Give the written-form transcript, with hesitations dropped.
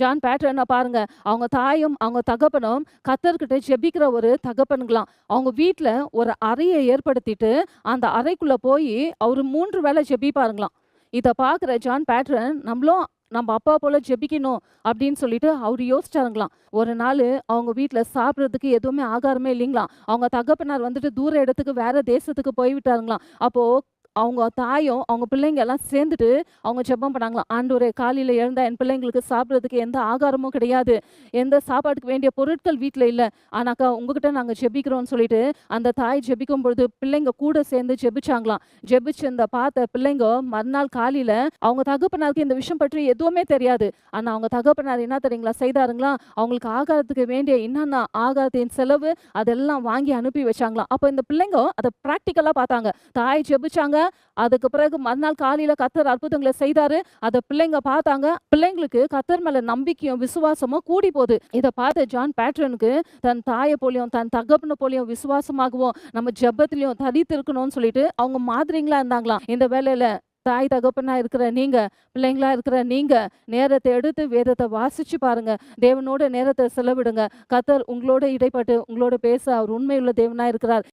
John பேட்டர்ன பாருங்க. அவங்க தாயும், அவங்க தகப்பனும் கர்த்தர்கிட்ட ஜெபிக்கிற ஒரு தகப்பனுங்களாம். அவங்க வீட்ல ஒரு அறைய ஏற்படுத்திட்டு, அந்த அறைக்குள்ள போயி அவரு 3 வேள ஜெபிப்பாருங்களாம். இத பார்க்குற ஜான் பேட்ரன், நம்மளும் நம்ம அப்பா போல ஜெபிக்கணும் அப்படின்னு சொல்லிட்டு அவரு யோசிச்சாருங்களாம். ஒரு நாளு அவங்க வீட்ல சாப்பிடுறதுக்கு எதுவுமே ஆகாரமே இல்லைங்களாம். அவங்க தகப்பனார் வந்துட்டு தூர இடத்துக்கு வேற தேசத்துக்கு போய்விட்டாருங்களாம். அப்போ அவங்க தாயும், அவங்க பிள்ளைங்க எல்லாம் சேர்ந்துட்டு அவங்க ஜெபம் பண்ணாங்களாம். ஆண்டவரே, காலையில எழுந்தா என் பிள்ளைங்களுக்கு சாப்பிடுறதுக்கு எந்த ஆகாரமும் கிடையாது. எந்த சாப்பாட்டுக்கு வேண்டிய பொருட்கள் வீட்ல இல்ல. ஆனாக்கா உங்ககிட்ட நாங்க ஜெபிக்கிறோம்னு சொல்லிட்டு, அந்த தாய் ஜெபிக்கும் பொழுது பிள்ளைங்க கூட சேர்ந்து ஜெபிச்சாங்களாம். ஜெபிச்சு இந்த பார்த்த பிள்ளைங்க மறுநாள் காலையில அவங்க தகப்பனாருக்கு இந்த விஷயம் பற்றி எதுவுமே தெரியாது. ஆனா அவங்க தகப்பனார் என்ன தெரியுங்களா செய்தாருங்களா? அவங்களுக்கு ஆகாரத்துக்கு வேண்டிய என்னென்ன ஆகாரத்தின் செலவு அதெல்லாம் வாங்கி அனுப்பி வச்சாங்களாம். அப்ப இந்த பிள்ளைங்க அத பிராக்டிகலா பார்த்தாங்க. தாய் ஜெபிச்சாங்க. அதுக்கு பிறகு மறுநாள் காலையில கர்த்தர் அற்புதங்கள செய்தாரு. அத பிள்ளைங்க பார்த்தாங்க. பிள்ளைங்களுக்கு கர்த்தர் மேல நம்பிக்கையும், விசுவாசமும் கூடி போது. இத பார்த்த ஜான் பேட்ரனுக்கு தன் தாய போலயும், தன் தகப்பன போலயும் விசுவாசமாகவும், நம்ம ஜெபத்திலயும் தரித்திருக்கணும்னு சொல்லிட்டு அவங்க மாதிரிங்களா இருந்தாங்களாம். இந்த வேளையில தாய் தகப்பனா இருக்கிற நீங்க, பிள்ளைங்களா இருக்கிற நீங்க, நேரத்த எடுத்து வேதத்த வாசிச்சு பாருங்க. தேவனோட நேரத்த செலவிடுங்க. கர்த்தர் உங்களோட இடைப்பட்டு, உங்களோட பேச அவர் உண்மையுள்ள தேவனா இருக்கிறார்.